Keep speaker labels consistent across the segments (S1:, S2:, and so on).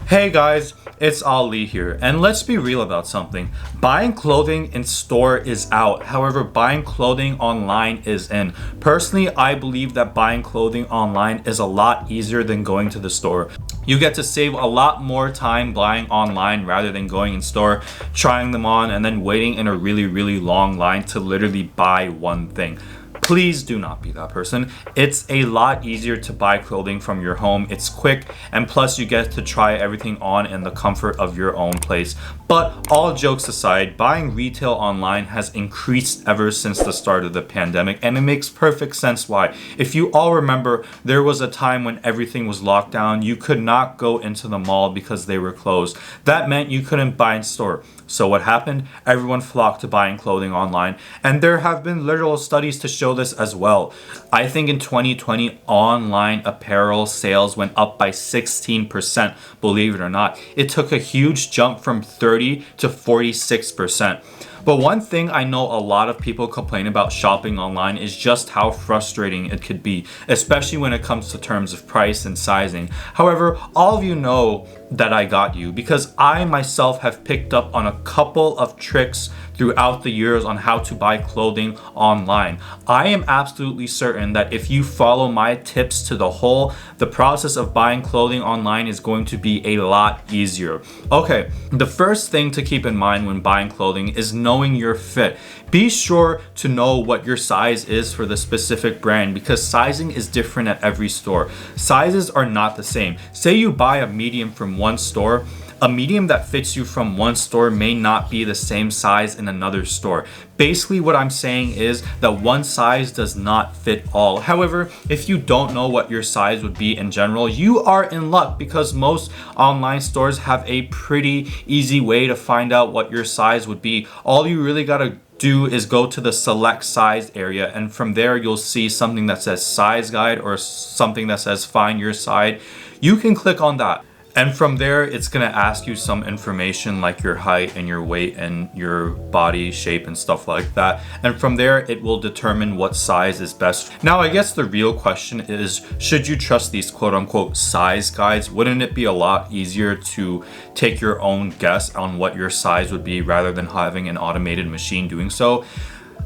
S1: Hey guys, it's Ali here, and let's be real about something. Buying clothing in store is out, however, buying clothing online is in. Personally, I believe that buying clothing online is a lot easier than going to the store. You get to save a lot more time buying online rather than going in store, trying them on, and then waiting in a really long line to literally buy one thing. Please do not be that person. It's a lot easier to buy clothing from your home. It's quick, and plus you get to try everything on in the comfort of your own place. But all jokes aside, buying retail online has increased ever since the start of the pandemic, and it makes perfect sense why. If you all remember, there was a time when everything was locked down. You could not go into the mall because they were closed. That meant you couldn't buy in store. So what happened? Everyone flocked to buying clothing online, and there have been literal studies to show this as well. I think in 2020, online apparel sales went up by 16%, believe it or not. It took a huge jump from 30 to 46%. But one thing I know a lot of people complain about shopping online is just how frustrating it could be, especially when it comes to terms of price and sizing. However, all of you know that I got you because I myself have picked up on a couple of tricks throughout the years on how to buy clothing online. I am absolutely certain that if you follow my tips to the process of buying clothing online is going to be a lot easier. Okay, the first thing to keep in mind when buying clothing is knowing your fit. Be sure to know what your size is for the specific brand because sizing is different at every store. Sizes are not the same. Say you buy a medium from one store, a medium that fits you from one store may not be the same size in another store. Basically, what I'm saying is that one size does not fit all. However, if you don't know what your size would be in general, you are in luck because most online stores have a pretty easy way to find out what your size would be. All you really gotta do is go to the select size area, and from there you'll see something that says size guide or something that says find your size. You can click on that. And from there, it's gonna ask you some information like your height and your weight and your body shape and stuff like that. And from there, it will determine what size is best. Now, I guess the real question is, should you trust these quote unquote size guides? Wouldn't it be a lot easier to take your own guess on what your size would be rather than having an automated machine doing so?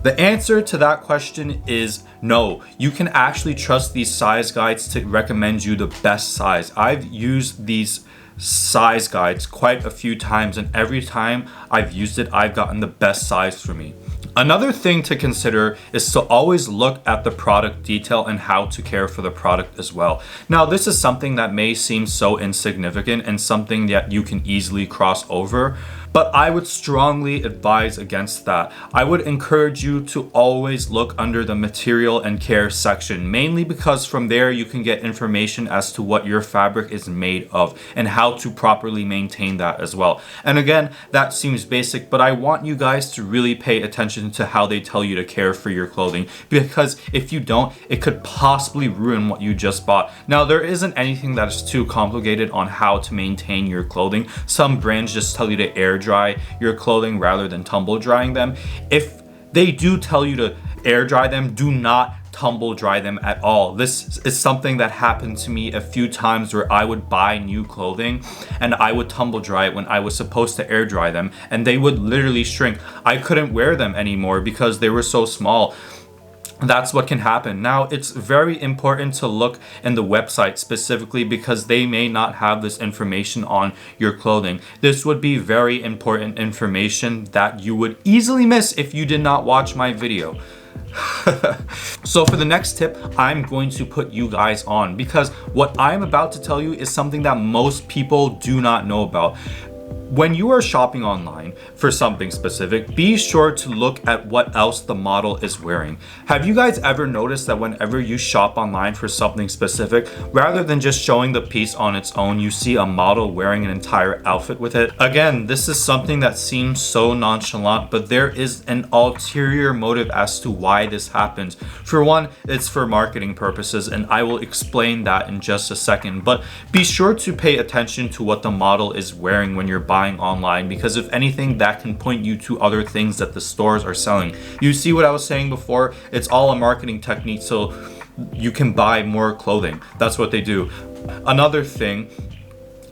S1: The answer to that question is no. You can actually trust these size guides to recommend you the best size. I've used these size guides quite a few times, and every time I've used it, I've gotten the best size for me. Another thing to consider is to always look at the product detail and how to care for the product as well. Now, this is something that may seem so insignificant and something that you can easily cross over, but I would strongly advise against that. I would encourage you to always look under the material and care section, mainly because from there you can get information as to what your fabric is made of and how to properly maintain that as well. And again, that seems basic, but I want you guys to really pay attention to how they tell you to care for your clothing, because if you don't, it could possibly ruin what you just bought. Now, there isn't anything that is too complicated on how to maintain your clothing. Some brands just tell you to air dry your clothing rather than tumble drying them. If they do tell you to air dry them, do not tumble dry them at all. This is something that happened to me a few times where I would buy new clothing and I would tumble dry it when I was supposed to air dry them, and they would literally shrink. I couldn't wear them anymore because they were so small. That's what can happen. Now, it's very important to look in the website specifically because they may not have this information on your clothing. This would be very important information that you would easily miss if you did not watch my video. So for the next tip, I'm going to put you guys on because what I'm about to tell you is something that most people do not know about. When you are shopping online for something specific, be sure to look at what else the model is wearing. Have you guys ever noticed that whenever you shop online for something specific, rather than just showing the piece on its own, you see a model wearing an entire outfit with it? Again, this is something that seems so nonchalant, but there is an ulterior motive as to why this happens. For one, it's for marketing purposes, and I will explain that in just a second. But be sure to pay attention to what the model is wearing when you're buying online, because if anything, that can point you to other things that the stores are selling. You see what I was saying before? It's all a marketing technique so you can buy more clothing. That's what they do. Another thing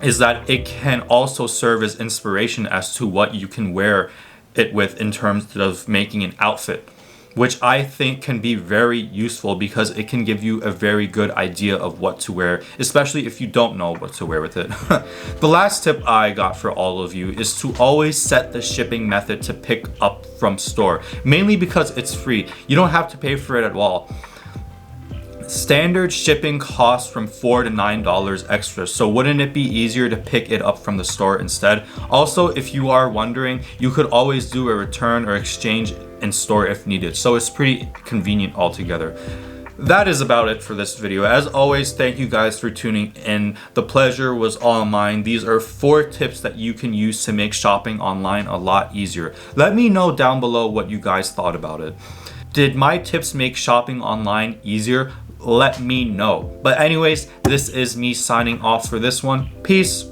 S1: is that it can also serve as inspiration as to what you can wear it with in terms of making an outfit, which I think can be very useful because it can give you a very good idea of what to wear, especially if you don't know what to wear with it. The last tip I got for all of you is to always set the shipping method to pick up from store, mainly because it's free. You don't have to pay for it at all. Standard shipping costs from $4 to $9 extra, so wouldn't it be easier to pick it up from the store instead? Also, if you are wondering, you could always do a return or exchange in store if needed, so it's pretty convenient altogether. That is about it for this video. As always, thank you guys for tuning in. The pleasure was all mine. These are 4 tips that you can use to make shopping online a lot easier. Let me know down below what you guys thought about it. Did my tips make shopping online easier? Let me know. But anyways, this is me signing off for this one. Peace.